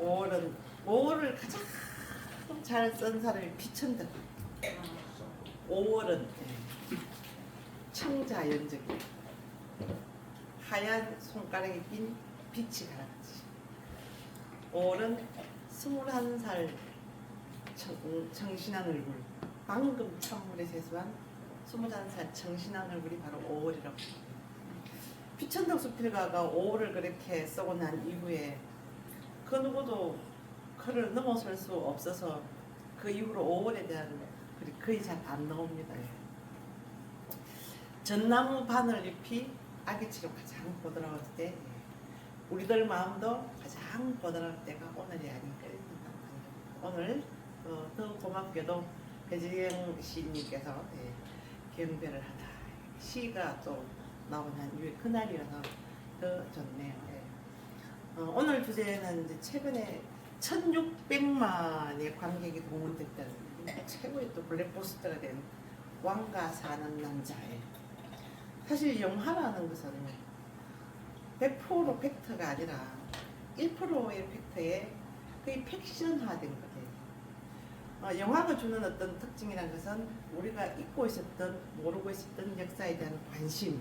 5월을 가장 잘 쓴 사람이 피천덕. 5월은 청자연적이에요. 하얀 손가락에 낀 빛이 가라지. 5월은 21살 청신한 얼굴, 방금 찬물에 세수한 21살 청신한 얼굴이 바로 5월이라고. 피천덕 수필가가 5월을 그렇게 쓰고 난 이후에 그 누구도 그를 넘어설 수 없어서 그 이후로 5월에 대한 글이 거의 잘 안 나옵니다. 전나무 바늘잎이 아기치로 가장 보드라울 때, 우리들 마음도 가장 보드라울 때가 오늘이 아닐까 생각합니다. 오늘 더 고맙게도 배지영 시인님께서 경배를 하다 시가 또 나오는 이후에 그날이라서 더 좋네요. 오늘 주제는 이제 최근에 1600만의 관객이 동원됐다는 최고의 또 블랙버스터가 된 왕가 사는 남자예요. 사실 영화라는 것은 100% 팩트가 아니라 1%의 팩트에 거의 팩션화된 거예요. 영화가 주는 어떤 특징이라는 것은 우리가 잊고 있었던, 모르고 있었던 역사에 대한 관심,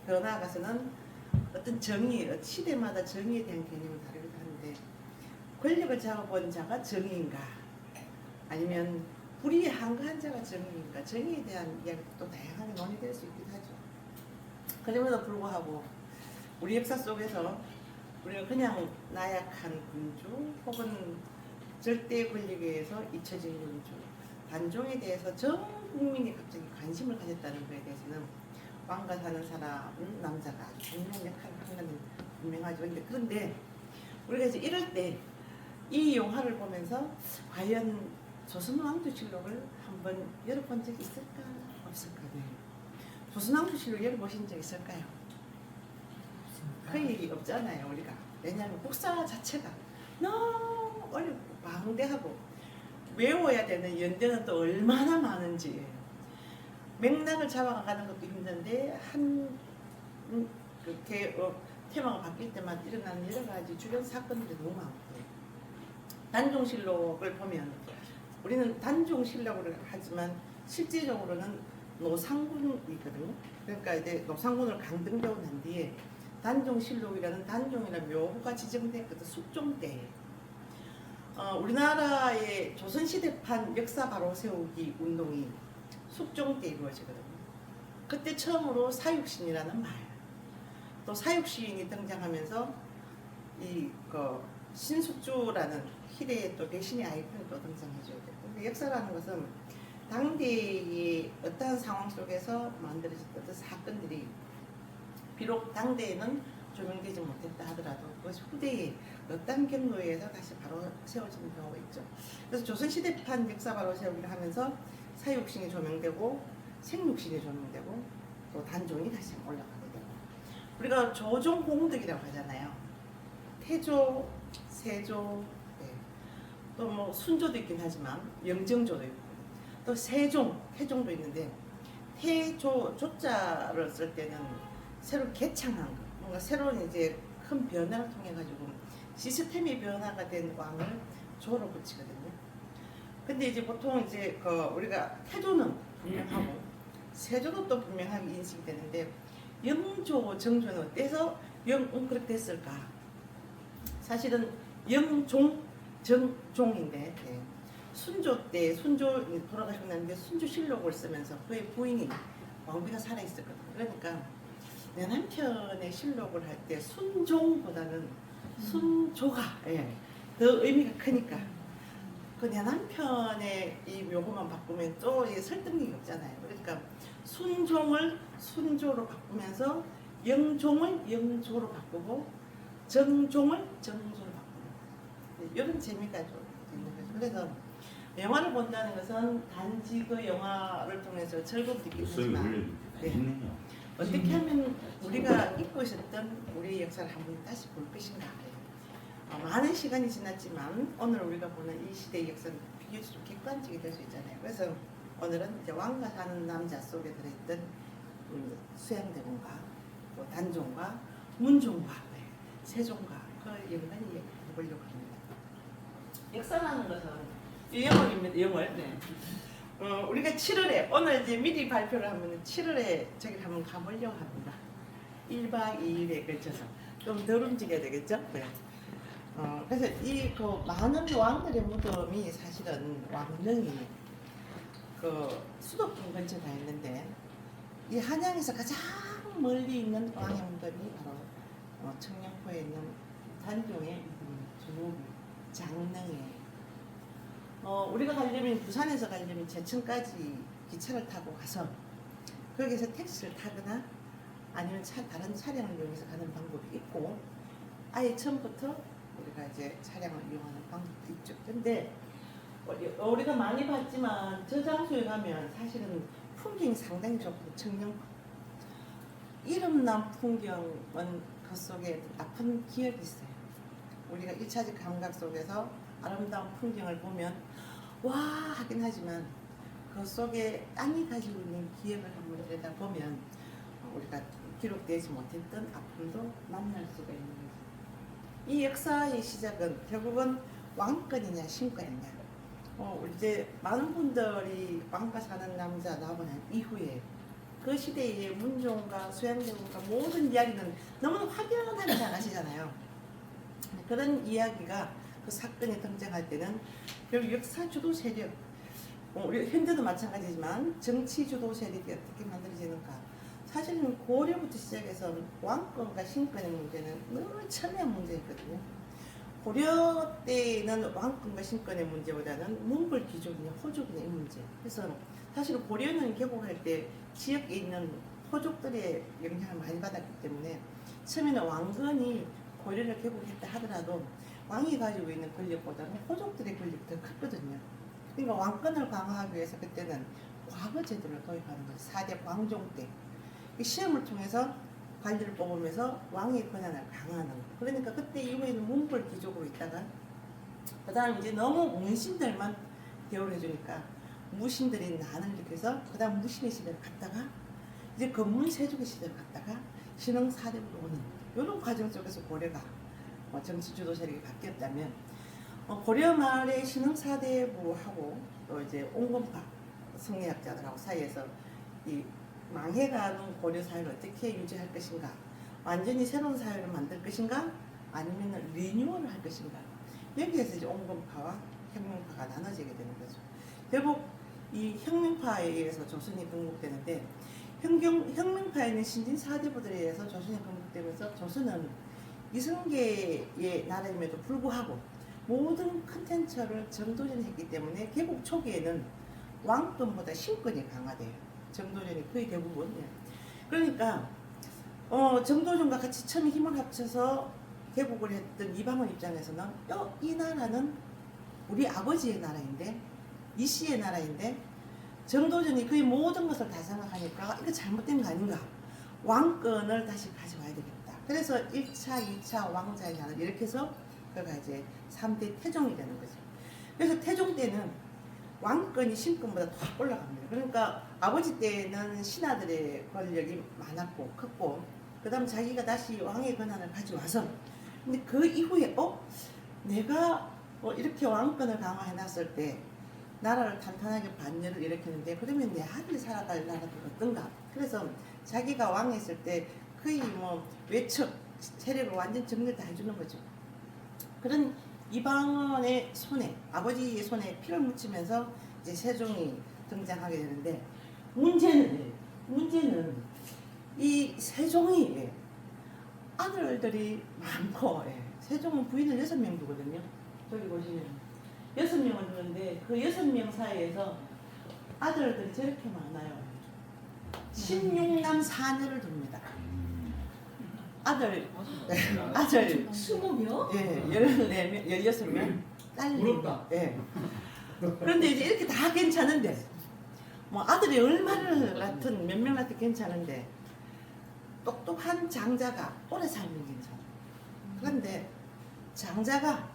더 나아가서는 어떤 정의, 시대마다 정의에 대한 개념을 다르기도 하는데, 권력을 잡아본 자가 정의인가, 아니면 불의에 항거한 자가 정의인가, 정의에 대한 이야기도 또 다양하게 논의될 수 있기도 하죠. 그럼에도 불구하고 우리 역사 속에서 우리가 그냥 나약한 군주 혹은 절대 권력에 의해서 잊혀진 군주, 단종에 대해서 전 국민이 갑자기 관심을 가졌다는 것에 대해서는 왕가 사는 사람 남자가 아주 중요한 역할을 하는 건 분명하죠. 그런데 우리가 이제 이럴 때 이 영화를 보면서 과연 조선왕조실록을 한번 열어본 적 있을까 없을까? 조선왕조실록 열어보신 적 있을까요? 거의 없잖아요, 우리가. 왜냐하면 국사 자체가 너무 어렵고 방대하고 외워야 되는 연대는 또 얼마나 많은지, 맥락을 잡아가는 것도 힘든데 테마가 바뀔 때마다 일어나는 여러 가지 주변 사건들이 너무 많고, 단종실록을 보면 우리는 단종실록을 하지만 실제적으로는 노상군이거든요. 그러니까 이제 노상군을 강등되고 난 뒤에 단종실록이라는 단종이라는 묘호가 지정됐거든. 숙종 때. 우리나라의 조선시대판 역사 바로 세우기 운동이 숙종 때 이루어지거든요. 그때 처음으로 사육신이라는 말, 또 사육시인이 등장하면서 신숙주라는 희대의 또 배신의 아이콘이 또 등장해줘야 돼요. 근데 역사라는 것은 당대의 어떠한 상황 속에서 만들어졌던 어떤 사건들이 비록 당대에는 조명되지 못했다 하더라도 그것이 후대에 어떤 경로에 의해서 다시 바로 세워지는 경우가 있죠. 그래서 조선시대판 역사 바로 세우기를 하면서 사육신이 조명되고 생육신이 조명되고 또 단종이 다시 올라가게 되고, 우리가 조종공덕이라고 하잖아요. 태조, 세조, 또 뭐 순조도 있긴 하지만 영정조도 있고, 또 세종, 태종도 있는데, 태조, 조자를 쓸 때는 새로 개창한 거, 뭔가 새로운 이제 큰 변화를 통해 가지고 시스템이 변화가 된 왕을 조로 붙이거든요. 근데 이제 보통 이제 우리가 태조는 분명하고 세조도 또 분명하게 인식이 되는데, 영조, 정조는 어때서 그렇게 됐을까? 사실은 영종, 정종인데, 순조 때, 순조 돌아가시고 났는데 순조실록을 쓰면서 그의 부인이 왕비가 살아있었거든요. 그러니까 내 남편의 실록을 할 때 순종보다는 순조가 더 의미가 크니까, 그 내 남편의 이 묘호만 바꾸면 또 설득력이 없잖아요. 그러니까 순종을 순조로 바꾸면서 영종을 영조로 바꾸고 정종을 정조로 바꾸고, 이런 재미가 좀 있는 거죠. 그래서 영화를 본다는 것은 단지 그 영화를 통해서 즐거움 느끼지만, 어떻게 하면 우리가 잊고 있었던 우리의 역사를 한번 다시 볼 것인가. 많은 시간이 지났지만 오늘 우리가 보는 이 시대의 역사는 비교적 좀 객관적이 될 수 있잖아요. 그래서 오늘은 이제 왕가 사는 남자 속에 들어있던 수양대군과 또 단종과 문종과 세종과 그 연관을 해보려고 합니다. 역사라는 것은 영월입니다. 영월. 네. 우리가 7월에 오늘 이제 미리 발표를 하면 7월에 저기 한번 가보려고 합니다. 1박 2일에 걸쳐서 좀 덜 움직여야 되겠죠? 네. 그래서 이 그 많은 왕들의 무덤이 사실은 왕릉이 그 수도권 근처에 가 있는데 이 한양에서 가장 멀리 있는 왕의 무덤이 바로 청량포에 있는 단종의 주목이 장릉에 우리가 가려면 부산에서 가려면 제천까지 기차를 타고 가서 거기서 택시를 타거나 아니면 다른 차량을 이용해서 가는 방법이 있고 아예 처음부터 우리가 이제 차량을 이용하는 방법도 있죠. 근데 우리가 많이 봤지만 저 장소에 가면 사실은 풍경이 상당히 좋고 청량포 이름난 풍경은 그 속에 아픈 기억이 있어요. 우리가 1차적 감각 속에서 아름다운 풍경을 보면 와 하긴 하지만 그 속에 땅이 가지고 있는 기억을 한번 들여다보면 우리가 기록되지 못했던 아픔도 만날 수가 있는 거죠. 이 역사의 시작은 결국은 왕권이냐 신권이냐 이제 많은 분들이 왕과 사는 남자 나오고 난 이후에 그 시대의 문종과 수양대군과 모든 이야기는 너무나 확연하게 잘 아시잖아요. 그런 이야기가 그 사건이 등장할 때는 결국 역사 주도 세력, 우리 현대도 마찬가지지만 정치 주도 세력이 어떻게 만들어지는가. 사실은 고려부터 시작해서 왕권과 신권의 문제는 너무 첨예한 문제였거든요. 고려 때는 왕권과 신권의 문제보다는 몽골 귀족이냐 호족이냐 이 문제. 그래서 사실 고려는 개국할 때 지역에 있는 호족들의 영향을 많이 받았기 때문에 처음에는 왕건이 고려를 개국했다 하더라도 왕이 가지고 있는 권력보다는 호족들의 권력이 더 컸거든요. 그러니까 왕권을 강화하기 위해서 그때는 과거 제도를 도입하는 거죠. 4대 광종 때 시험을 통해서 관리를 뽑으면서 왕의 권한을 강화하는 거예요. 그러니까 그때 이후에는 몽골 귀족으로 있다가 그 다음 이제 너무 문신들만 대우를 해주니까 무신들이 난을 일으켜서 그 다음 무신의 시대를 갔다가 이제 건문 세족의 시대를 갔다가 신흥 4대부로 오는 이런 과정 속에서 고려가 정치 주도 세력이 바뀌었다면 고려 말의 신흥 4대부하고 또 이제 온건파 성리학자들하고 사이에서 이 망해가는 고려 사회를 어떻게 유지할 것인가, 완전히 새로운 사회를 만들 것인가, 아니면 리뉴얼을 할 것인가. 여기에서 이제 온건파와 혁명파가 나눠지게 되는 거죠. 결국 이 혁명파에 의해서 조선이 건국되는데 혁명파에는 신진 4대부들에 의해서 조선이 건국되면서 조선은 이성계의 나라임에도 불구하고 모든 컨텐츠를 정도전이 했기 때문에 개국 초기에는 왕권보다 신권이 강화돼요. 정도전이 거의 대부분. 그러니까 정도전과 같이 처음 힘을 합쳐서 개국을 했던 이방원 입장에서는 이 나라는 우리 아버지의 나라인데 이씨의 나라인데 정도전이 거의 모든 것을 다 장악하니까 이거 잘못된 거 아닌가. 왕권을 다시 가져와야 되겠다. 그래서 1차, 2차 왕자의 나라 이렇게 해서 그가 이제 3대 태종이 되는 거죠. 그래서 태종 때는 왕권이 신권보다 더 올라갑니다. 그러니까 아버지 때는 신하들의 권력이 많았고 컸고 그 다음 자기가 다시 왕의 권한을 가져와서 근데 그 이후에 내가 이렇게 왕권을 강화해놨을 때 나라를 탄탄하게 반열을 일으키는데 그러면 내 아들이 살아갈 나라도 어떤가. 그래서 자기가 왕했을 때 거의 외척 세력을 완전 정리를 다 해주는 거죠. 그런 이방원의 손에 아버지의 손에 피를 묻히면서 이제 세종이 등장하게 되는데 문제는 이 세종이 아들들이 많고 세종은 부인을 6명 두거든요. 저기 보시면 6명을 두는데 그 6명 사이에서 아들들이 저렇게 많아요. 16남 4녀를 둡니다. 아들 20명? 예, 16명 딸. 부럽다. 예. 그런데 이제 이렇게 다 괜찮은데 아들이 얼마를 같은 몇 명 같은 괜찮은데 똑똑한 장자가 오래 살면 괜찮아. 그런데 장자가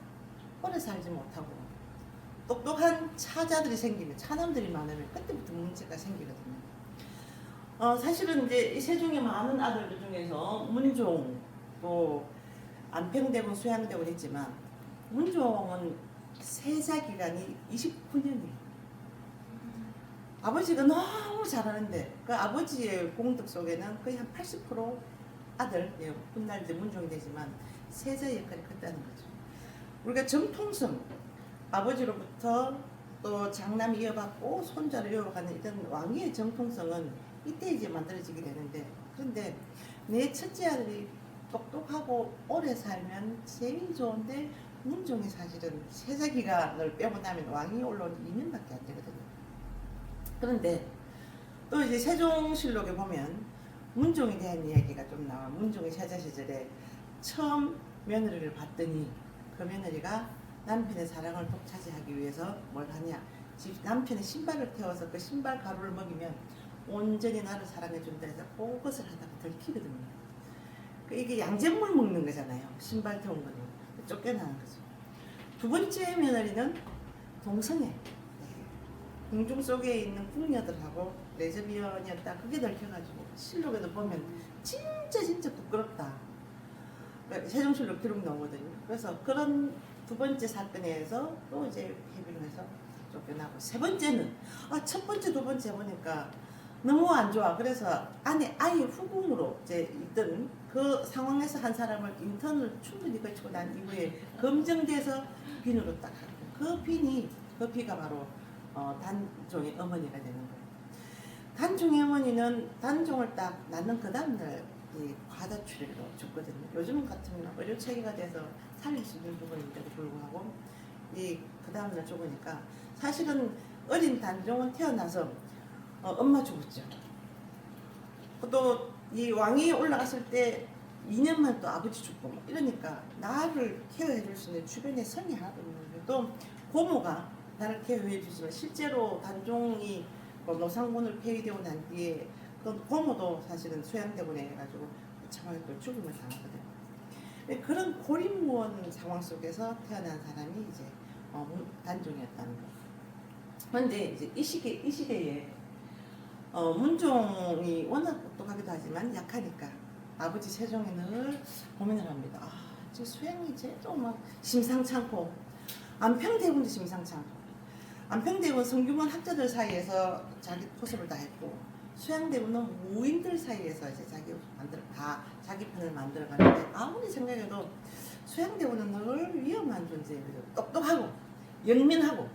오래 살지 못하고 똑똑한 차자들이 생기면 차남들이 많으면 그때부터 문제가 생기거든요. 사실은 이제 이 세종의 많은 아들들 중에서 문종 또 안평대군 수양대군 있지만 문종은 세자 기간이 29년이에요. 아버지가 너무 잘하는데 그 아버지의 공덕 속에는 거의 한 80% 아들, 예, 훗날 이제 문종이 되지만 세자 역할이 컸다는 거죠. 우리가 정통성, 아버지로부터 또 장남이 이어받고 손자를 이어가는 이런 왕위의 정통성은 이때 이제 만들어지게 되는데, 그런데 내 첫째 아들이 똑똑하고 오래 살면 제일 좋은데 문종이 사실은 세자 기간을 빼고 나면 왕이 올라온 2년밖에 안 되거든요. 그런데 또 이제 세종실록에 보면 문종에 대한 이야기가 좀 나와. 문종이 세자 시절에 처음 며느리를 봤더니 그 며느리가 남편의 사랑을 독차지하기 위해서 뭘 하냐, 남편의 신발을 태워서 그 신발 가루를 먹이면 온전히 나를 사랑해준다 해서 그것을 하다가 들키거든요. 이게 양잿물 먹는 거잖아요. 신발 태운 거는 쫓겨나는 거죠. 두 번째 며느리는 동성애, 궁중 속에 있는 궁녀들하고 레즈비언이었다. 그게 들켜가지고 실록에도 보면 진짜 부끄럽다. 세종실록 기록 나오거든요. 그래서 그런 두 번째 사건에 의해서 또 이제 해비로 해서 쫓겨나고, 세 번째는 첫 번째 두 번째 보니까 너무 안 좋아. 그래서 아예 후궁으로 이제 있던 그 상황에서 한 사람을 인턴을 충분히 거치고 난 이후에 검증돼서 빈으로 딱 하고, 그 비가 바로 단종의 어머니가 되는 거예요. 단종의 어머니는 단종을 딱 낳는 그 다음날 이 과다 출혈로 죽거든요. 요즘 같으면 의료 체계가 돼서 살릴 수 있는 부분인데도 불구하고 그 다음날 죽으니까, 사실은 어린 단종은 태어나서 엄마 죽었죠. 또 이 왕이 올라갔을 때 2년만 또 아버지 죽고 이러니까 나를 케어해 줄 수 있는 주변에 성이 하나도 없는 거예요. 또 고모가 나를 케어해 주지만 실제로 단종이 노상군을 폐위되고 난 뒤에 그 고모도 사실은 소양대군에 해가지고 참하게 또 죽음을 당하거든요. 그런 고립무원 상황 속에서 태어난 사람이 이제 단종이었다는 거예요. 그런데 이제 이 시대에 문종이 워낙 똑똑하기도 하지만 약하니까 아버지 세종이 늘 고민을 합니다. 저 수양이 쟤도 막 심상찮고, 안평대군도 심상찮고, 안평대군 성균관 학자들 사이에서 자기 포섭을 다 했고, 수양대군은 무인들 사이에서 이제 자기 편을 만들어가는데, 아무리 생각해도 수양대군은 늘 위험한 존재예요. 똑똑하고 영민하고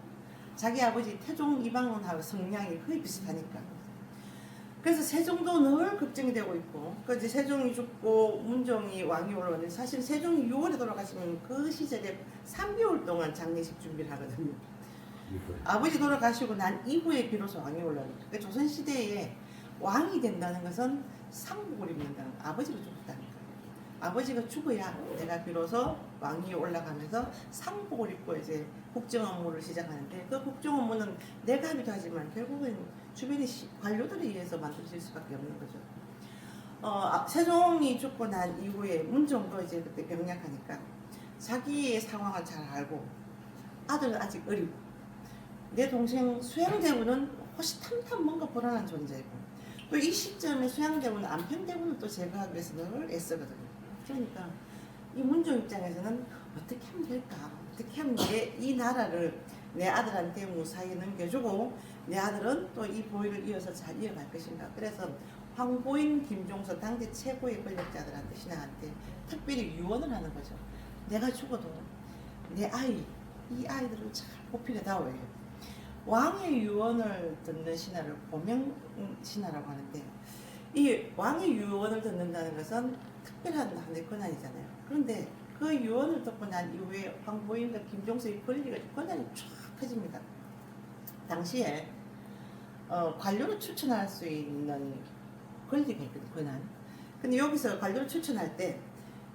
자기 아버지 태종 이방원하고 성향이 거의 비슷하니까. 그래서 세종도 늘 걱정이 되고 있고, 이제 세종이 죽고 문종이 왕이 올라오는데, 사실 세종이 6월에 돌아가시면 그 시절에 3개월 동안 장례식 준비를 하거든요. 아버지 돌아가시고 난 이후에 비로소 왕이 올라오니까. 그러니까 조선시대에 왕이 된다는 것은 상복을 입는다는 거예요. 아버지가 죽었다는 거예요. 아버지가 죽어야 내가 비로소 왕이 올라가면서 상복을 입고 이제 국정 업무를 시작하는데, 그 국정 업무는 내가 하기도 하지만 결국은 주변의 관료들에 의해서 만들어질 수밖에 없는 거죠. 세종이 죽고 난 이후에 문종도 이제 그때 병약하니까 자기의 상황을 잘 알고, 아들은 아직 어리고, 내 동생 수양대군은 호시탐탐 뭔가 불안한 존재이고, 또 이 시점에 수양대군은 안평대군을 또 제거하기 위해서 늘 애쓰거든요. 그러니까 이 문종 입장에서는 어떻게 하면 될까? 어떻게 하면 이 나라를 내 아들한테 무사히 넘겨주고 내 아들은 또 이 보위를 이어서 잘 이어갈 것인가? 그래서 황보인, 김종서 당대 최고의 권력자들한테, 신하한테 특별히 유언을 하는 거죠. 내가 죽어도 내 이 아이들을 잘 보필해다오. 왕의 유언을 듣는 신하를 보명 신하라고 하는데, 이 왕의 유언을 듣는다는 것은 특별한 하나의 권한이잖아요. 그런데 그 유언을 듣고 난 이후에 황보인과 김종서의 권한이 쫙 커집니다. 당시에 관료를 추천할 수 있는 권리가 있거든요, 권한. 근데 여기서 관료를 추천할 때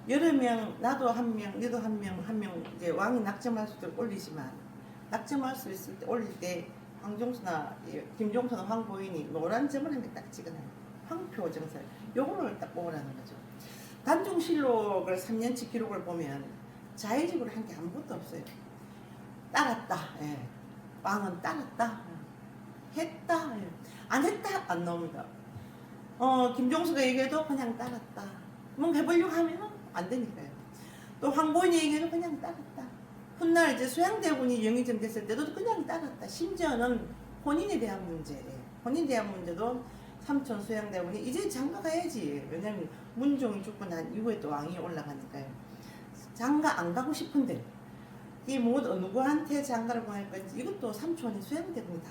여러 명, 나도 한 명, 너도 한 명 이제 왕이 낙점할 수 있도록 올리지만, 낙점할 수 있을 때 올릴 때 황종수나 김종서나 황보인이 노란 점을 한 개 딱 찍어놔요. 황표 정설. 요거를 딱 뽑으라는 거죠. 단종실록을 3년치 기록을 보면 자의적으로 한 게 아무것도 없어요. 따랐다. 예. 왕은 따랐다. 했다. 예. 안 했다. 안 나옵니다. 김종수가 얘기해도 그냥 따랐다. 뭔가 해보려고 하면 안 되니까요. 또 황보인이 얘기해도 그냥 따랐다. 훗날 이제 소양대군이 영의정 됐을 때도 그냥 따랐다. 심지어는 혼인에 대한 문제, 혼인에 대한 문제도 삼촌 소양대군이 이제 장가 가야지. 왜냐면 문종이 죽고 난 이후에 또 왕이 올라가니까요. 장가 안 가고 싶은데 이 모두 누구한테 장가를 보낼 건지 이것도 삼촌이 소양대군이 다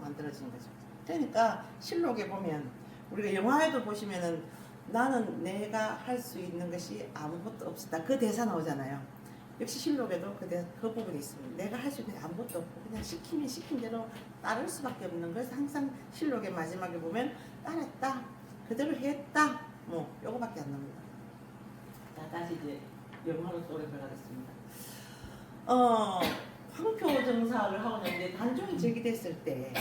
만들어진 거죠. 그러니까 실록에 보면 우리가 영화에도 보시면은 나는 내가 할 수 있는 것이 아무것도 없었다. 그 대사 나오잖아요. 역시 실록에도 그 부분이 있습니다. 내가 할 수 있는 게 아무것도 없고 그냥 시키면 시킨 대로 따를 수밖에 없는 것을 항상 실록의 마지막에 보면 따랐다. 그대로 했다. 뭐 요거밖에 안 나옵니다. 자, 다시 이제 영화로 속에 들어가겠습니다. 황표 정사를 하고 있는데 단종이 제기됐을 때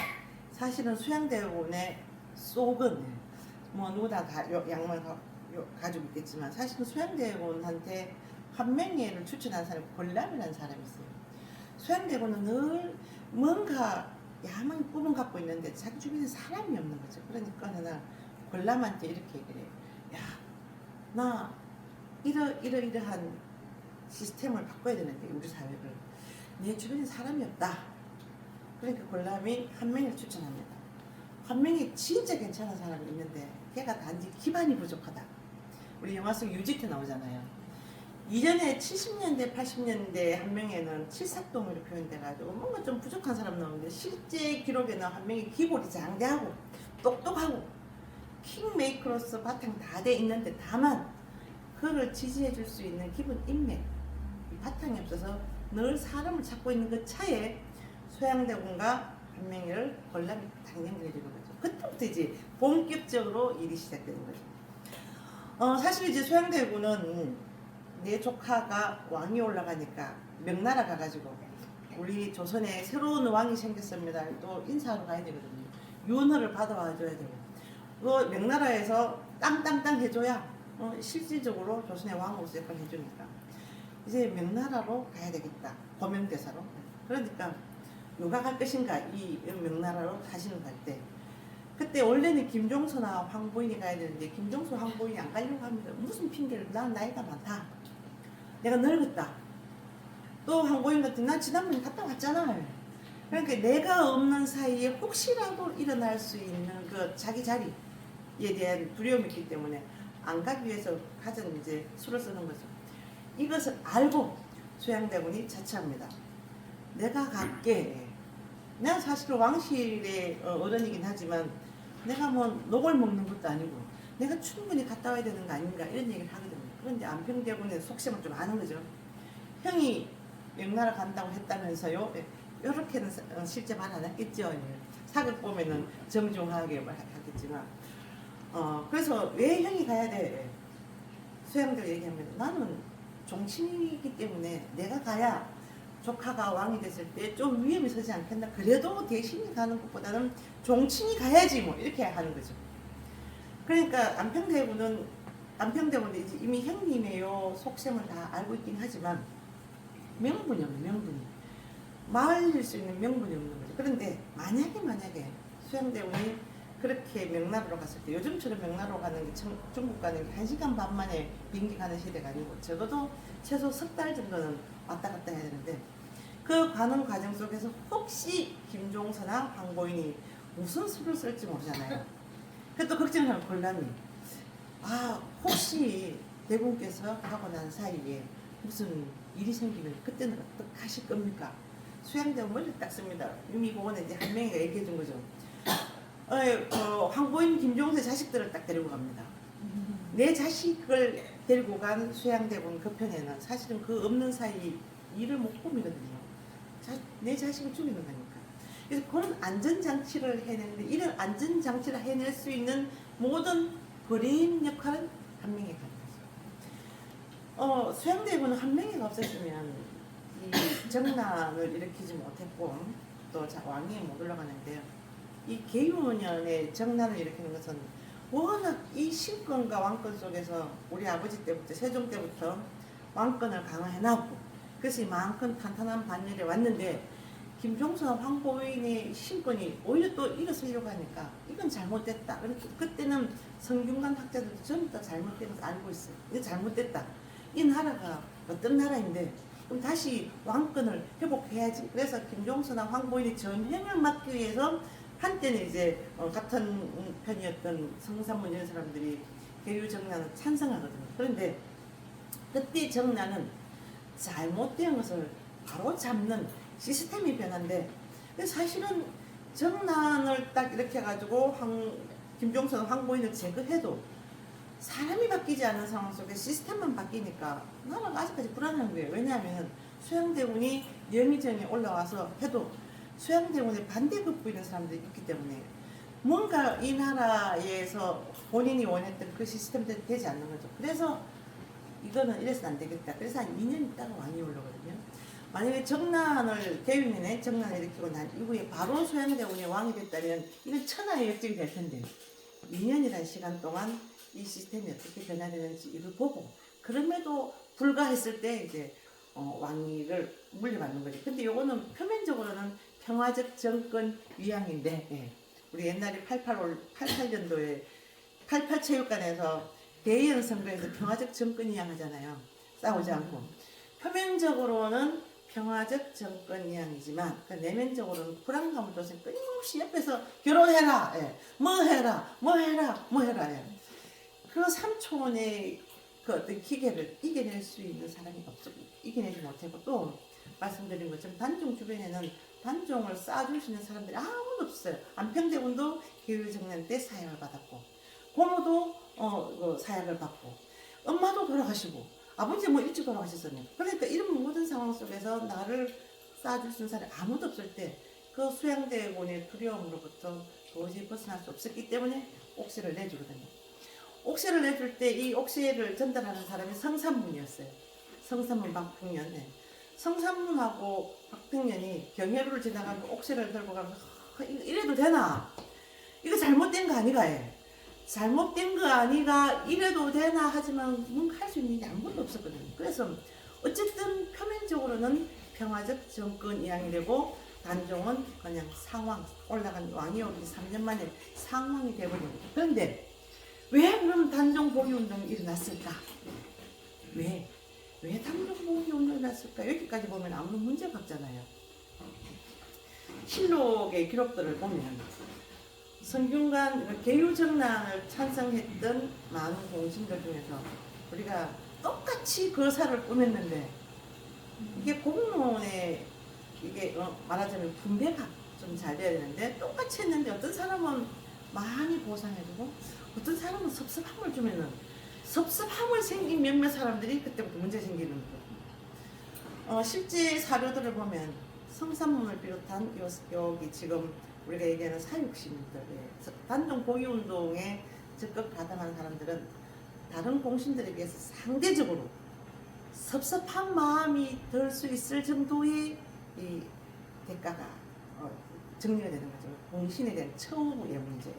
사실은 수양대군의 속은 뭐 누구 다 양말 가지고 있겠지만 사실은 수양대군한테 한명예를 추천한 사람이 권람이라는 사람이 있어요. 수양대군은 늘 뭔가 야망 꿈을 갖고 있는데 자기 주변에 사람이 없는 거죠. 그러니까 어느 날 권람한테 이렇게 얘기를 해요. 야, 나 이러이러한 시스템을 바꿔야 되는데 우리 사회를 내 주변에 사람이 없다. 그러니까 권람이 한명예를 추천합니다. 한명이 진짜 괜찮은 사람이 있는데 걔가 단지 기반이 부족하다. 우리 영화 속 유지태 나오잖아요. 이전에 70년대 80년대 한명에는 칠삭동으로 표현돼가지고 뭔가 좀 부족한 사람 나오는데 실제 기록에는 한명이 기본이 장대하고 똑똑하고 킹메이커로서 바탕 다 돼 있는데 다만 그를 지지해 줄 수 있는 기본 인맥 이 바탕이 없어서 늘 사람을 찾고 있는 그 차에 소양대군과 한명이를 권람이 딱 연결해주는 거죠. 그때부터 이제 본격적으로 일이 시작되는 거죠. 사실 이제 소양대군은 내 조카가 왕이 올라가니까 명나라 가가지고 우리 조선에 새로운 왕이 생겼습니다. 또 인사하러 가야 되거든요. 윤허를 받아와 줘야 돼요. 그 명나라에서 땅땅땅 해줘야 실질적으로 조선의 왕으로서 역할을 해주니까 이제 명나라로 가야 되겠다. 고명대사로. 그러니까 누가 갈 것인가 이 명나라로 사신을 갈 때 그때 원래는 김종서나 황보인이 가야 되는데 김종서 황보인이 안 가려고 합니다. 무슨 핑계를 난 나이가 많다. 내가 늙었다. 또 황보인 같은 난 지난번에 갔다 왔잖아. 그러니까 내가 없는 사이에 혹시라도 일어날 수 있는 그 자기 자리에 대한 두려움이 있기 때문에 안 가기 위해서 가장 이제 수를 쓰는 거죠. 이것을 알고 소양대군이 자처합니다. 내가 갈게. 내가 사실 왕실의 어른이긴 하지만 내가 뭐 녹을 먹는 것도 아니고 내가 충분히 갔다 와야 되는 거 아닌가 이런 얘기를 하거든요. 그런데 안평대군의 속셈을 좀 아는 거죠. 형이 명나라 간다고 했다면서요. 이렇게는 실제 말 안 했겠죠. 사극 보면은 정중하게 말하겠지만 그래서 왜 형이 가야 돼? 소양대가 얘기하면 나는 종친이기 때문에 내가 가야 조카가 왕이 됐을 때 좀 위험이 서지 않겠나. 그래도 대신이 가는 것보다는 종친이 가야지 뭐 이렇게 하는 거죠. 그러니까 안평대군은 이제 이미 형님의 속셈을 다 알고 있긴 하지만 명분이 없는 명분이 말릴 수 있는 명분이 없는 거죠. 그런데 만약에 소양대군이 그렇게 명나라로 갔을 때 요즘처럼 명나라로 가는 게 중국 가는 게 1시간 반 만에 비행기 가는 시대가 아니고 적어도 최소 석 달 정도는 왔다 갔다 해야 되는데 그 가는 과정 속에서 혹시 김종서나 황보인이 무슨 수를 쓸지 모르잖아요. 그래도 걱정하는 권람이 혹시 대군께서 가고 난 사이에 무슨 일이 생기면 그때는 어떡하실 겁니까? 수양대군 머리를 딱 씁니다. 유미공원에 이제 한명이가 얘기해 준 거죠. 황보인 김종서의 자식들을 딱 데리고 갑니다. 내 자식을 데리고 간 수양대군 그 편에는 사실은 그 없는 사이 일을 못 꾸미거든요. 내 자식을 죽이는 거니까. 그래서 그런 안전장치를 해내는데 이런 안전장치를 해낼 수 있는 모든 거래인 역할은 한명이가 하는 거죠. 수양대군은 한명이가 없었으면 이 정난을 일으키지 못했고 또 왕위에 못 올라가는데요. 이 계유년의 정난을 일으키는 것은 워낙 이 신권과 왕권 속에서 우리 아버지 때부터 세종 때부터 왕권을 강화해놨고 그래서 마음껏 탄탄한 반열에 왔는데 김종서와 황보인의 신권이 오히려 또 일어서려고 하니까 이건 잘못됐다. 그때는 성균관 학자들도 전부 다 잘못된 것을 알고 있어요. 이거 잘못됐다. 이 나라가 어떤 나라인데 그럼 다시 왕권을 회복해야지. 그래서 김종서나 황보인이 전횡을 막기 위해서 한때는 이제 같은 편이었던 성삼문 이런 사람들이 계류정난을 찬성하거든요. 그런데 그때 정난은 잘못된 것을 바로 잡는 시스템이 변한데, 사실은 정난을 딱 이렇게 해가지고 김종선 황보인을 제거해도 사람이 바뀌지 않은 상황 속에 시스템만 바뀌니까 나는 아직까지 불안한 거예요. 왜냐하면 수양대군이 영의정에 올라와서 해도 수양대군의 반대급부 이런 사람들이 있기 때문에 뭔가 이 나라에서 본인이 원했던 그 시스템대로 되지 않는 거죠. 그래서 이거는 이래서는 안 되겠다. 그래서 한 2년 있다가 왕이 올라오거든요. 만약에 정난을 대윤인의 정난을 일으키고 난 이후에 바로 수양대군이 왕이 됐다면 이건 천하의 역적이 될 텐데 2년이라는 시간 동안 이 시스템이 어떻게 변화되는지 이걸 보고 그럼에도 불가했을 때 이제 왕위를 물려받는 거지. 근데 요거는 표면적으로는 평화적 정권 위항인데, 예. 우리 옛날에 88년도에 88 체육관에서 대의원 선거에서 평화적 정권 위항하잖아요. 싸우지 않고. 표면적으로는 평화적 정권 위항이지만 그 내면적으로는 불안감을 줘서 끊임없이 옆에서 결혼해라, 예. 뭐 해라, 뭐 해라, 뭐 해라. 예. 그 3초원의 그 어떤 기계를 이겨낼 수 있는 사람이 이겨내지 못하고, 또 말씀드린 것처럼 단종 주변에는 단종을 쌓아줄 수 있는 사람들이 아무도 없어요. 안평대군도 계류정난 때 사약을 받았고, 고모도 사약을 받고, 엄마도 돌아가시고, 아버지 뭐 일찍 돌아가셨었네요. 그러니까 이런 모든 상황 속에서 나를 쌓아줄 수 있는 사람이 아무도 없을 때 그 수양대군의 두려움으로부터 도저히 벗어날 수 없었기 때문에 옥세를 내주거든요. 옥세를 내줄 때 이 옥세를 전달하는 사람이 성삼문이었어요. 성삼문 박평년. 네. 성삼문하고 박평년이 경혈을 지나가고 옥세를 들고 가면 이래도 되나? 이거 잘못된 거 아니가? 해. 잘못된 거 아니가 이래도 되나 하지만 뭔가 할 수 있는 게 아무것도 없었거든요. 그래서 어쨌든 표면적으로는 평화적 정권 이양이 되고 단종은 그냥 상황, 올라간 왕이 오기 3년 만에 상황이 되버립니다. 그런데 왜 그럼 단종 복위 운동이 일어났을까? 왜 단종 복위 운동이 일어났을까? 여기까지 보면 아무 문제가 없잖아요. 실록의 기록들을 보면 성균관 계류정난을 찬성했던 많은 공신들 중에서 우리가 똑같이 거사를 꾸몄는데 이게 공론에 이게 말하자면 분배가 좀 잘 돼야 되는데 똑같이 했는데 어떤 사람은 많이 보상해주고 어떤 사람은 섭섭함을 주면은 섭섭함을 생긴 몇몇 사람들이 그때부터 문제 생기는 거예요. 실제 사료들을 보면 성삼문을 비롯한 여기 지금 우리가 얘기하는 사육시민들, 단종 복위운동에 적극 가담한 사람들은 다른 공신들에 비해서 상대적으로 섭섭한 마음이 들 수 있을 정도의 이 대가가 정리가 되는 거죠. 공신에 대한 처우의 문제예요.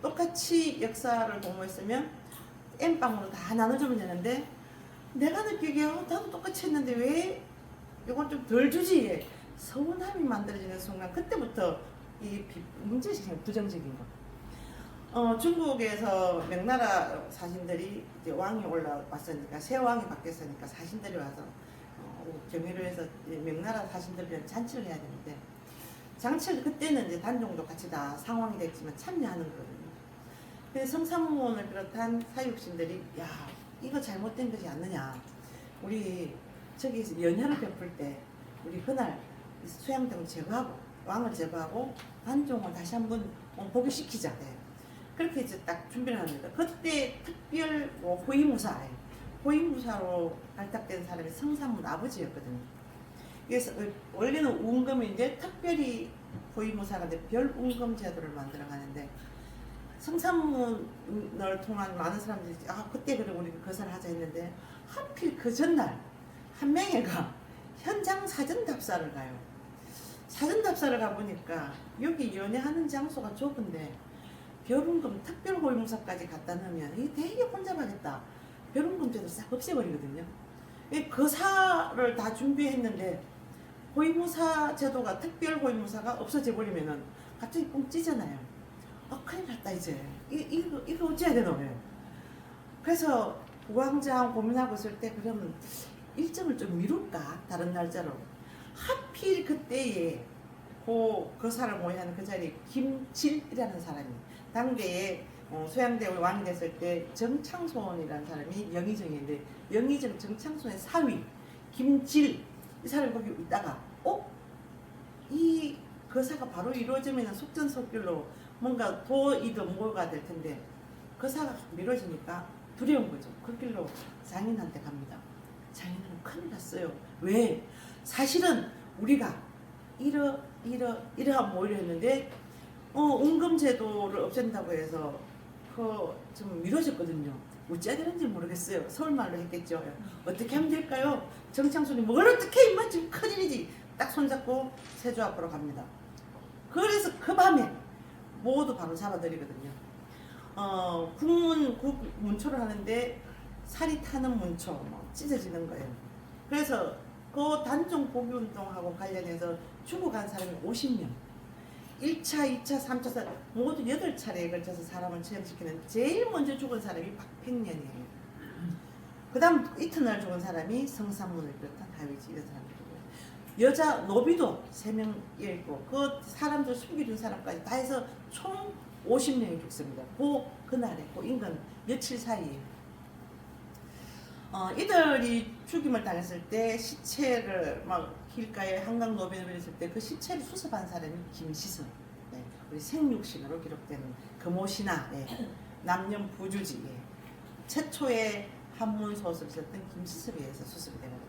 똑같이 역사를 공부했으면 N빵으로 다 나눠주면 되는데 내가 느끼기에 나도 똑같이 했는데 왜 이건 좀 덜 주지? 서운함이 만들어지는 순간 그때부터 이 문제식이 부정적인 거. 중국에서 명나라 사신들이 이제 왕이 올라왔으니까 새 왕이 바뀌었으니까 사신들이 와서 경의를 해서 명나라 사신들을 위한 잔치를 해야 되는데 장치를 그때는 이제 단종도 같이 다 상황이 됐지만 참여하는 거거든요. 그래서 성삼문을 비롯한 사육신들이 야 이거 잘못된 것이 않느냐. 우리 저기서 연혈을 베풀 때 우리 그날 수양등을 제거하고 왕을 제거하고 단종을 다시 한번 복위시키자. 그렇게 이제 딱 준비를 합니다. 그때 특별 호위무사로 발탁된 사람이 성삼문 아버지였거든요. 그래서 원래는 운금인데 특별히 호위무사가 돼 별운금 제도를 만들어가는데 성삼문을 통한 많은 사람들이 그때 그래 우리 거사를 하자 했는데 하필 그 전날 한 명애가 현장 사전답사를 가요. 사전답사를 가보니까 여기 연애하는 장소가 좁은데 별운금 특별호위무사까지 갖다 넣으면 이게 되게 혼잡하겠다. 별운금제도 싹 없애버리거든요. 거사를 다 준비했는데 호위무사 제도가 특별호위무사가 없어져 버리면은 갑자기 뻥 찌잖아요. 큰일 났다 이제. 이거 어찌해야 되노? 그래서 국왕장 고민하고 있을 때 그러면 일정을 좀 미룰까 다른 날짜로. 하필 그때에 그 사람 모여하는 그 자리에 김질이라는 사람이 당대에 소양대 왕이 됐을 때 정창손이라는 사람이 영의정인데 영의정 정창손의 사위 김질 이 사람이 거기 있다가 이 거사가 바로 이루어지면 속전속결로 뭔가 도의도 뭐가 될 텐데 거사가 미뤄지니까 두려운 거죠. 그 길로 장인한테 갑니다. 장인은 큰일 났어요. 왜? 사실은 우리가 이러한 모의를 했는데 운금제도를 없앤다고 해서 좀 미뤄졌거든요. 어찌해야 되는지 모르겠어요. 서울말로 했겠죠. 어떻게 하면 될까요? 정창순이 뭘 어떻게 임마 지금 큰일이지. 딱 손잡고 세조 앞으로 갑니다. 그래서 그 밤에 모두 바로 잡아들이거든요. 문초를 하는데 살이 타는 문초 찢어지는 거예요. 그래서 그 단종 복위운동하고 관련해서 죽어간 사람이 50명 1차, 2차, 3차, 4차 모두 8차례에 걸쳐서 사람을 처형시키는 제일 먼저 죽은 사람이 박팽년이에요. 그 다음 이튿날 죽은 사람이 성삼문을 비롯한 다윗이 이런 사람들이고요. 여자 노비도 3명 있고 그 사람들 숨겨준 사람까지 다 해서 총 50명이 죽습니다. 그날에 인근 며칠 사이에 이들이 죽임을 당했을 때 시체를 막 길가에 한강 노변에 버렸을 때 그 시체를 수습한 사람이 김시선. 네. 우리 생육신으로 기록된 금오신화 남녀 부주지 최초의 한문 소설을 썼던 김시섭에 의해서 수습이 되거든요.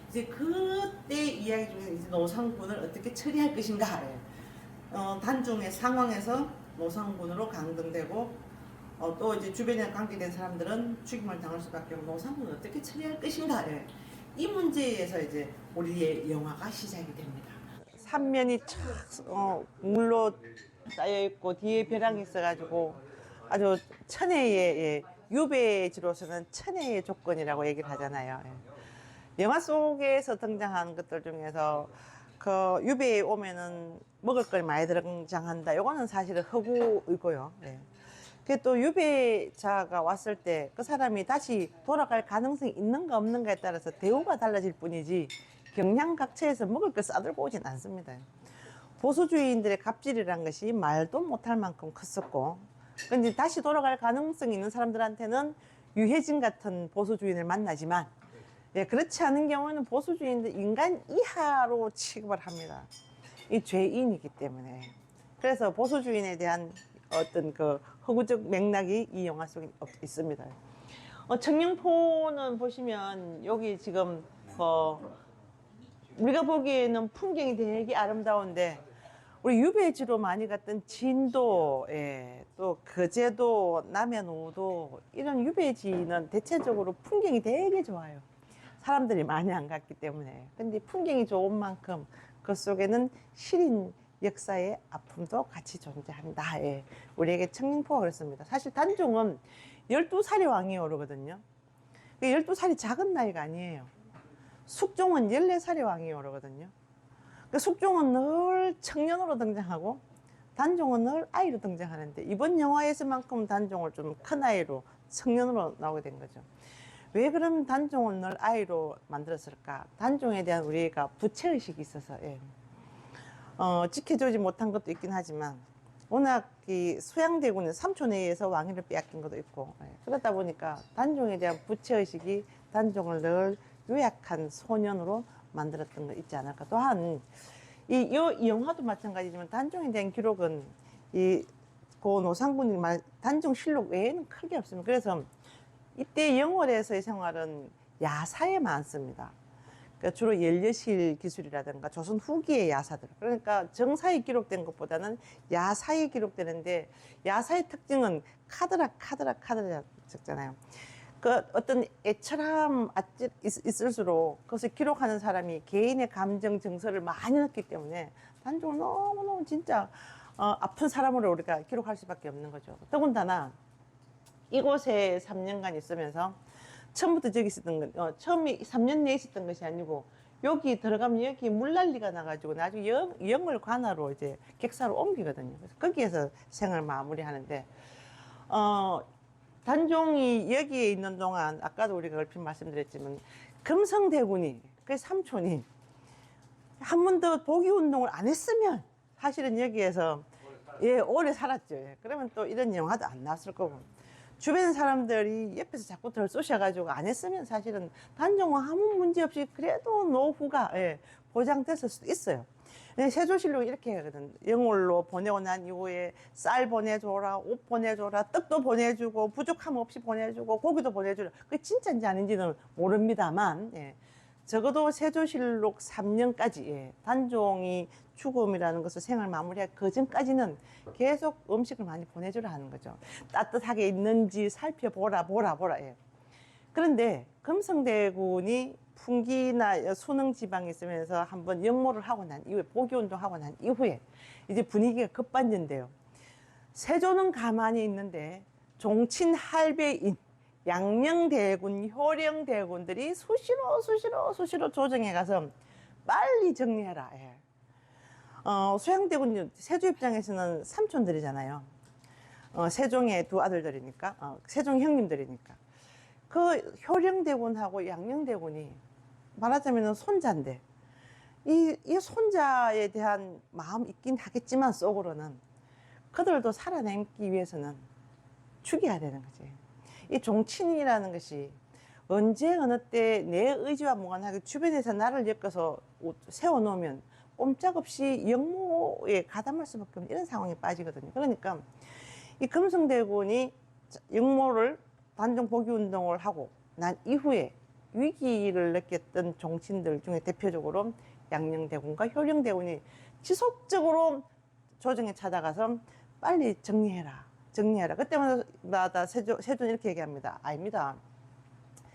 이제 그때 이야기 중에 이제 노상군을 어떻게 처리할 것인가. 단중의 상황에서 노상군으로 강등되고 또 이제 주변에 관계된 사람들은 죽임을 당할 수밖에 없고 노상군을 어떻게 처리할 것인가. 이 문제에서 이제 우리의 영화가 시작이 됩니다. 삼면이 물로 쌓여 있고 뒤에 벼랑이 있어가지고 아주 천혜의 유배지로서는 천혜의 조건이라고 얘기를 하잖아요. 영화 속에서 등장하는 것들 중에서 그 유배에 오면은 먹을 걸 많이 등장한다. 요거는 사실은 허구이고요. 그 또 유배자가 왔을 때 그 사람이 다시 돌아갈 가능성이 있는가 없는가에 따라서 대우가 달라질 뿐이지 경량각처에서 먹을 걸 싸들고 오진 않습니다. 보수주의인들의 갑질이란 것이 말도 못할 만큼 컸었고, 근데 다시 돌아갈 가능성이 있는 사람들한테는 유해진 같은 보수주의인을 만나지만, 그렇지 않은 경우는 보수주의인들 인간 이하로 취급을 합니다. 이 죄인이기 때문에. 그래서 보수주의인에 대한 어떤 그 허구적 맥락이 이 영화 속에 있습니다. 청룡포는 보시면 여기 지금 우리가 보기에는 풍경이 되게 아름다운데 우리 유배지로 많이 갔던 진도, 또 거제도, 남해노도 이런 유배지는 대체적으로 풍경이 되게 좋아요. 사람들이 많이 안 갔기 때문에. 근데 풍경이 좋은 만큼 그 속에는 시린 역사의 아픔도 같이 존재한다. 우리에게 청룡포가 그렇습니다. 사실 단종은 12살의 왕이 오르거든요. 12살이 작은 나이가 아니에요. 숙종은 14살의 왕이 오르거든요. 숙종은 늘 청년으로 등장하고 단종은 늘 아이로 등장하는데 이번 영화에서만큼 단종을 좀 큰 아이로 청년으로 나오게 된 거죠. 왜 그럼 단종을 늘 아이로 만들었을까? 단종에 대한 우리가 부채의식이 있어서 지켜주지 못한 것도 있긴 하지만 워낙 이 소양대군의 삼촌에 의해서 왕위를 빼앗긴 것도 있고 그러다 보니까 단종에 대한 부채의식이 단종을 늘 유약한 소년으로 만들었던 거 있지 않을까. 또한 이 영화도 마찬가지지만 단종에 대한 기록은 고 노상군이 단종실록 외에는 크게 없습니다. 그래서 이때 영월에서의 생활은 야사에 많습니다. 그러니까 주로 연려실 기술이라든가 조선 후기의 야사들, 그러니까 정사에 기록된 것보다는 야사에 기록되는데 야사의 특징은 카드라 적잖아요. 그 어떤 애처람 있을수록 그것을 기록하는 사람이 개인의 감정 정서를 많이 넣기 때문에 단종을 너무너무 진짜 아픈 사람으로 우리가 기록할 수밖에 없는 거죠. 더군다나 이곳에 3년간 있으면서 처음부터 저기 있었던 건 처음에 3년 내에 있었던 것이 아니고 여기 들어가면 여기 물난리가 나가지고 나중에 영월관하로 이제 객사로 옮기거든요. 그래서 거기에서 생을 마무리하는데 단종이 여기에 있는 동안 아까도 우리가 얼핏 말씀드렸지만 금성대군이, 그 삼촌이 한 번도 복위 운동을 안 했으면 사실은 여기에서 오래 살았죠. 예. 그러면 또 이런 영화도 안 나왔을 거고. 주변 사람들이 옆에서 자꾸 덜 쏘셔가지고 안 했으면 사실은 단종은 아무 문제 없이 그래도 노후가 보장됐을 수도 있어요. 세조실록 이렇게 하거든. 영월로 보내고 난 이후에 쌀 보내줘라, 옷 보내줘라, 떡도 보내주고, 부족함 없이 보내주고, 고기도 보내주라. 그게 진짜인지 아닌지는 모릅니다만, 적어도 세조실록 3년까지, 단종이 죽음이라는 것을 생을 마무리할 그 전까지는 계속 음식을 많이 보내주라 하는 거죠. 따뜻하게 있는지 살펴보라, 보라. 그런데 금성대군이 풍기나 수능 지방에 있으면서 한번 역모를 하고 난 이후에 복위운동 하고 난 이후에 이제 분위기가 급반전돼요. 세조는 가만히 있는데 종친 할배인 양녕대군, 효령대군들이 수시로 조정해 가서 빨리 정리해라. 소양대군, 세조 입장에서는 삼촌들이잖아요. 세종의 두 아들들이니까, 세종 형님들이니까. 그 효령대군하고 양녕대군이 말하자면 손자인데, 이 손자에 대한 마음 있긴 하겠지만 속으로는 그들도 살아남기 위해서는 죽여야 되는 거지. 이 종친이라는 것이 언제 어느 때 내 의지와 무관하게 주변에서 나를 엮어서 세워놓으면 꼼짝없이 역모에 가담할 수밖에 없는 이런 상황에 빠지거든요. 그러니까 이 금성대군이 역모를 단종 복위 운동을 하고 난 이후에 위기를 느꼈던 종친들 중에 대표적으로 양녕대군과 효령대군이 지속적으로 조정에 찾아가서 빨리 정리해라. 그때마다 세존 이렇게 얘기합니다. 아닙니다.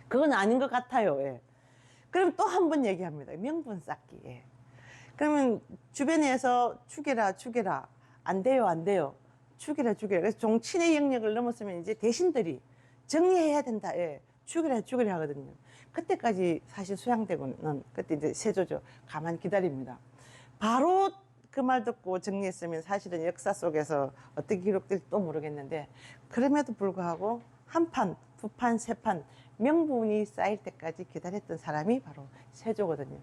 그건 아닌 것 같아요. 그럼 또 한 번 얘기합니다. 명분 쌓기. 그러면 주변에서 죽여라. 안 돼요. 죽여라. 그래서 종친의 영역을 넘었으면 이제 대신들이 정리해야 된다. 죽여라 하거든요. 그때까지 사실 수양대군은 그때 이제 세조죠. 가만히 기다립니다. 바로 그 말 듣고 정리했으면 사실은 역사 속에서 어떻게 기록될지 또 모르겠는데, 그럼에도 불구하고 한 판, 두 판, 세 판 명분이 쌓일 때까지 기다렸던 사람이 바로 세조거든요.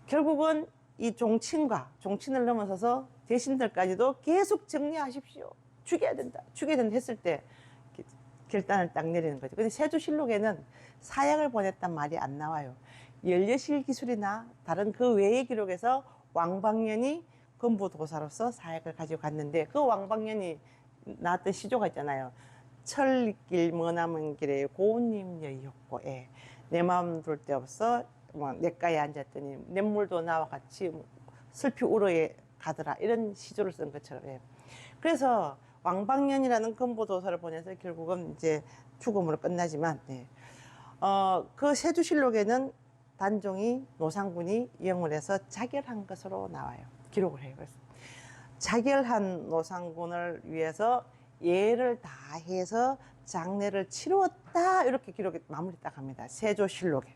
결국은 이 종친을 넘어서서 대신들까지도 계속 정리하십시오. 죽여야 된다 했을 때 결단을 딱 내리는 거죠. 근데 세조실록에는 사약을 보냈단 말이 안 나와요. 연려실 기술이나 다른 그 외의 기록에서 왕방년이 건부도사로서 사약을 가지고 갔는데, 그 왕방년이 나왔던 시조가 있잖아요. 철길 머나먼 길에 고운님 여의었고, 내 마음 둘 데 없어 냇가에 앉았더니 냇물도 나와 같이 슬피 울어에 가더라, 이런 시조를 쓴 것처럼. 그래서 왕방년이라는 건보도사를 보내서 결국은 이제 죽음으로 끝나지만, 그 세조실록에는 단종이 노상군이 영월에서 자결한 것으로 나와요. 기록을 해요. 그래서 자결한 노상군을 위해서 예를 다해서 장례를 치루었다, 이렇게 기록이 마무리 딱 합니다. 세조실록에.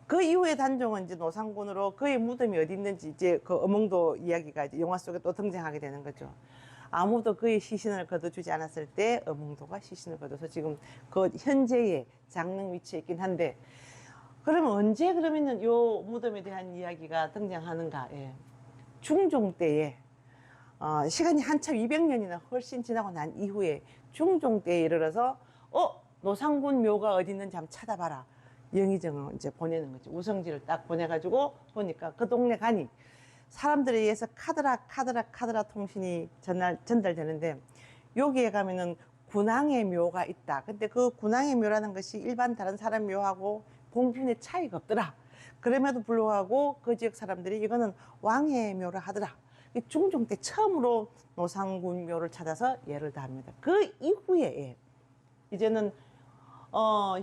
그 이후에 단종은 이제 노상군으로 그의 무덤이 어디 있는지 이제 그 어몽도 이야기가 이제 영화 속에 또 등장하게 되는 거죠. 아무도 그의 시신을 거둬주지 않았을 때 어몽도가 시신을 거둬서 지금 그 현재의 장릉 위치에 있긴 한데, 그러면 언제 그러면은 요 무덤에 대한 이야기가 등장하는가? 중종 때에, 시간이 한참 200년이나 훨씬 지나고 난 이후에 중종 때에 이르러서, 노상군 묘가 어디 있는지 한번 찾아봐라. 영의정을 이제 보내는 거죠. 우성지를 딱 보내가지고 보니까 그 동네 가니 사람들에 의해서 카드라 통신이 전달되는데, 여기에 가면은 군왕의 묘가 있다. 근데 그 군왕의 묘라는 것이 일반 다른 사람 묘하고 봉분의 차이가 없더라. 그럼에도 불구하고 그 지역 사람들이 이거는 왕의 묘라 하더라. 중종 때 처음으로 노상군 묘를 찾아서 예를 다합니다. 그 이후에 이제는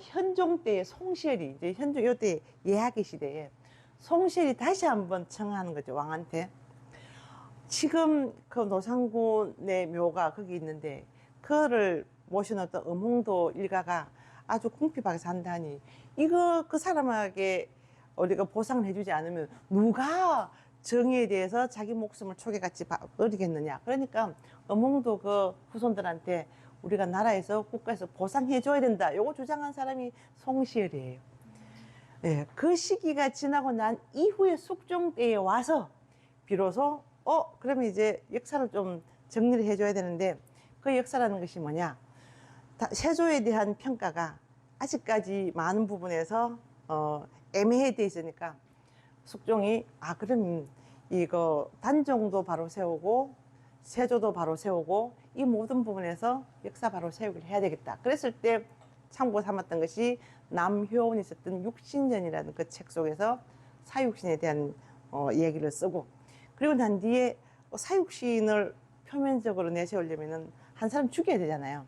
현종 때의 송시열이, 이제 현종 요때 예하기 시대에 송시열이 다시 한번 청하는 거죠, 왕한테. 지금 그 노상군의 묘가 거기 있는데 그거를 모셔놓던 어몽도 일가가 아주 궁핍하게 산다니, 이거 그 사람에게 우리가 보상을 해주지 않으면 누가 정의에 대해서 자기 목숨을 초계같이 버리겠느냐. 그러니까 어몽도 그 후손들한테 우리가 나라에서 국가에서 보상해줘야 된다. 요거 주장한 사람이 송시열이에요. 예, 그 시기가 지나고 난 이후에 숙종 때에 와서 비로소 그러면 이제 역사를 좀 정리를 해줘야 되는데 그 역사라는 것이 뭐냐? 세조에 대한 평가가 아직까지 많은 부분에서 애매해 있으니까 숙종이 그럼 이거 단종도 바로 세우고 세조도 바로 세우고 이 모든 부분에서 역사 바로 세우기를 해야 되겠다. 그랬을 때 참고 삼았던 것이 남효원이 썼던 육신전이라는 그 책 속에서 사육신에 대한 얘기를 쓰고 그리고 난 뒤에 사육신을 표면적으로 내세우려면은 한 사람 죽여야 되잖아요.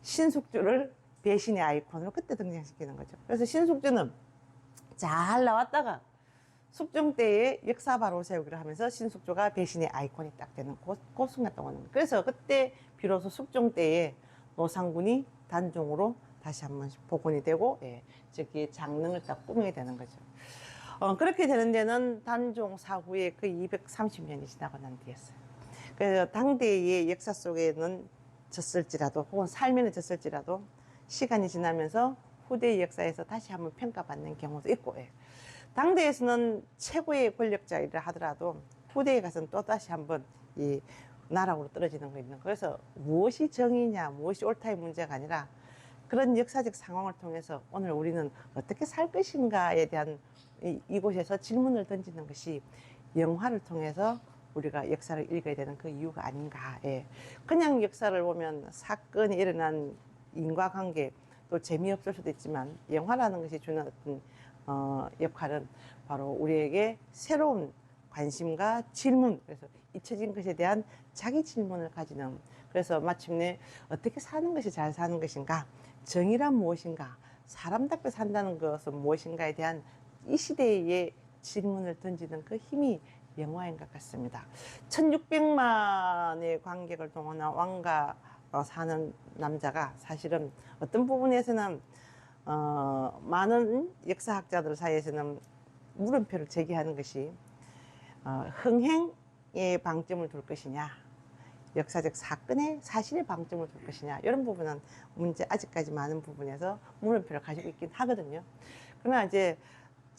신숙주를 배신의 아이콘으로 그때 등장시키는 거죠. 그래서 신숙주는 잘 나왔다가 숙종 때에 역사 바로 세우기를 하면서 신숙주가 배신의 아이콘이 딱 되는 그 순간 딱 오는 거예요. 그래서 그때 비로소 숙종 때에 노상군이 단종으로 다시 한번 복원이 되고 저기 장릉을 딱 꾸미게 되는 거죠. 그렇게 되는 데는 단종 사후에 그 230년이 지나고 난 뒤였어요. 그래서 당대의 역사 속에는 졌을지라도 혹은 삶에는 졌을지라도 시간이 지나면서 후대의 역사에서 다시 한번 평가받는 경우도 있고 당대에서는 최고의 권력자이라 하더라도 후대에 가서는 또 다시 한번 이 나락으로 떨어지는 거 있는 거예요. 그래서 무엇이 정의냐 무엇이 옳다의 문제가 아니라 그런 역사적 상황을 통해서 오늘 우리는 어떻게 살 것인가에 대한 이곳에서 질문을 던지는 것이 영화를 통해서 우리가 역사를 읽어야 되는 그 이유가 아닌가. 그냥 역사를 보면 사건이 일어난 인과관계 또 재미없을 수도 있지만 영화라는 것이 주는 어떤 역할은 바로 우리에게 새로운 관심과 질문, 그래서 잊혀진 것에 대한 자기 질문을 가지는, 그래서 마침내 어떻게 사는 것이 잘 사는 것인가, 정의란 무엇인가, 사람답게 산다는 것은 무엇인가에 대한 이 시대의 질문을 던지는 그 힘이 영화인 것 같습니다. 1600만의 관객을 동원한 왕가 사는 남자가 사실은 어떤 부분에서는 많은 역사학자들 사이에서는 물음표를 제기하는 것이 흥행에 방점을 둘 것이냐, 역사적 사건의 사실에 방점을 둘 것이냐, 이런 부분은 아직까지 많은 부분에서 물음표를 가지고 있긴 하거든요. 그러나 이제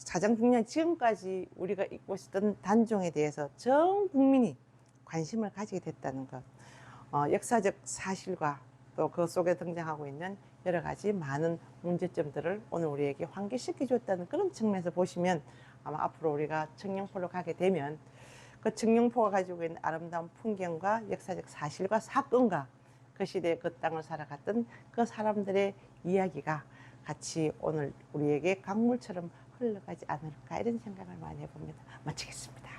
가장 중요한 지금까지 우리가 잊고 있었던 단종에 대해서 전 국민이 관심을 가지게 됐다는 것, 역사적 사실과 또 그 속에 등장하고 있는 여러 가지 많은 문제점들을 오늘 우리에게 환기시켜 줬다는 그런 측면에서 보시면 아마 앞으로 우리가 청룡포로 가게 되면 그 청룡포가 가지고 있는 아름다운 풍경과 역사적 사실과 사건과 그 시대에 그 땅을 살아갔던 그 사람들의 이야기가 같이 오늘 우리에게 강물처럼 흘러가지 않을까, 이런 생각을 많이 해봅니다. 마치겠습니다.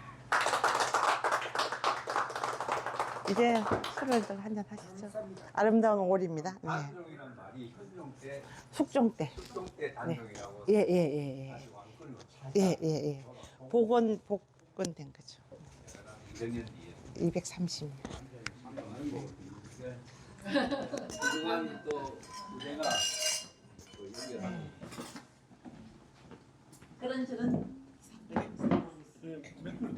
이제 술을 한잔 하시죠. 아름다운 오리입니다. 네. 단종이란 말이 현종 때, 숙종 때. 숙종 때 단종이라고. 예. 예. 복원된 거죠. 200년 뒤에. 230년. 그동안 또 내가 또 여기가 그런 저런